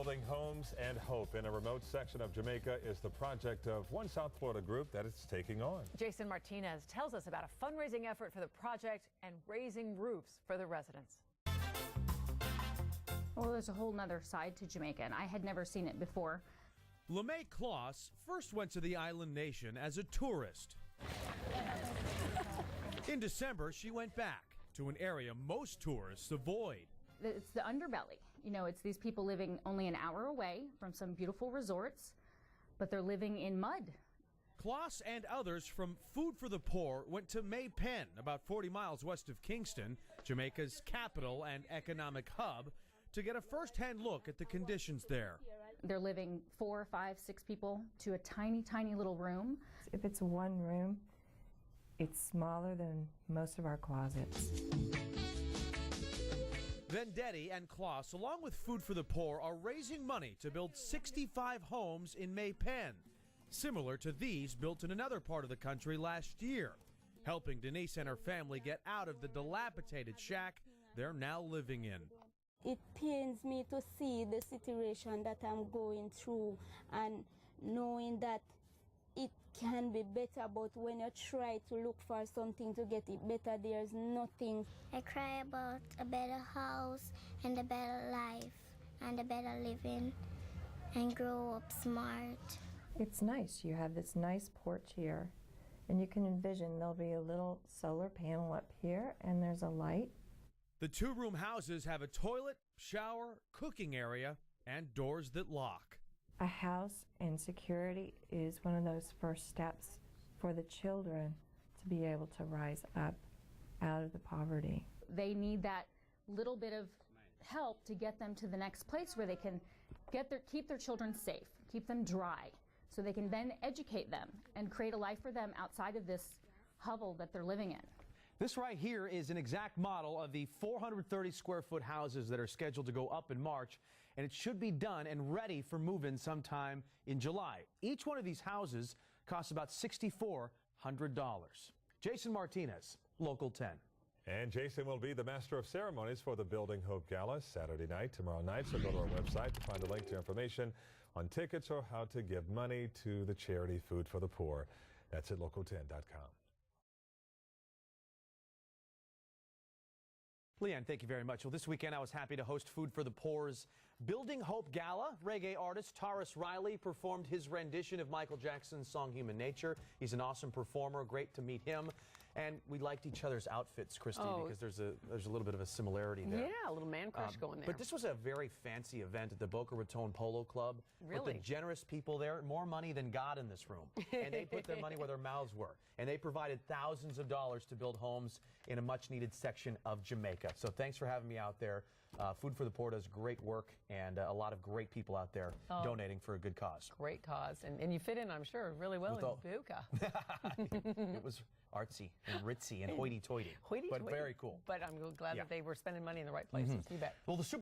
Building homes and hope in a remote section of Jamaica is the project of one South Florida group that it's taking on. Jason Martinez tells us about a fundraising effort for the project and raising roofs for the residents. Well, there's a whole nother side to Jamaica, and I had never seen it before. LeMay Kloss first went to the island nation as a tourist. In December, she went back to an area most tourists avoid. It's the underbelly. You know, it's these people living only an hour away from some beautiful resorts, but they're living in mud. Kloss and others from Food for the Poor went to May Pen, about 40 miles west of Kingston, Jamaica's capital and economic hub, to get a first-hand look at the conditions there. They're living 4, 5, 6 people to a tiny, tiny little room. If it's one room, it's smaller than most of our closets. Vendetti and Kloss, along with Food for the Poor, are raising money to build 65 homes in May Pen, similar to these built in another part of the country last year, helping Denise and her family get out of the dilapidated shack they're now living in. It pains me to see the situation that I'm going through and knowing that it can be better, but when you try to look for something to get it better, there's nothing. I cry about a better house and a better life and a better living and grow up smart. It's nice. You have this nice porch here, and you can envision there'll be a little solar panel up here, and there's a light. The two-room houses have a toilet, shower, cooking area, and doors that lock. A house and security is one of those first steps for the children to be able to rise up out of the poverty. They need that little bit of help to get them to the next place where they can keep their children safe, keep them dry, so they can then educate them and create a life for them outside of this hovel that they're living in. This right here is an exact model of the 430 square foot houses that are scheduled to go up in March, and it should be done and ready for move-in sometime in July. Each one of these houses costs about $6,400. Jason Martinez, Local 10. And Jason will be the master of ceremonies for the Building Hope Gala Saturday night, tomorrow night. So go to our website to find a link to information on tickets or how to give money to the charity Food for the Poor. That's at local10.com. Leanne, thank you very much. Well, this weekend I was happy to host Food for the Poor's Building Hope Gala. Reggae artist Taurus Riley performed his rendition of Michael Jackson's song Human Nature. He's an awesome performer. Great to meet him. And we liked each other's outfits, Christy, because there's a little bit of a similarity there. Yeah, a little man crush going there. But this was a very fancy event at the Boca Raton Polo Club. Really? With the generous people there, more money than God in this room. And they put their money where their mouths were. And they provided thousands of dollars to build homes in a much-needed section of Jamaica. So thanks for having me out there. Food for the Poor does great work, and a lot of great people out there donating for a good cause. Great cause. And you fit in, I'm sure, really well in Boca. It was artsy and ritzy and hoity-toity, but very cool. But I'm glad that they were spending money in the right places. You bet. Well, the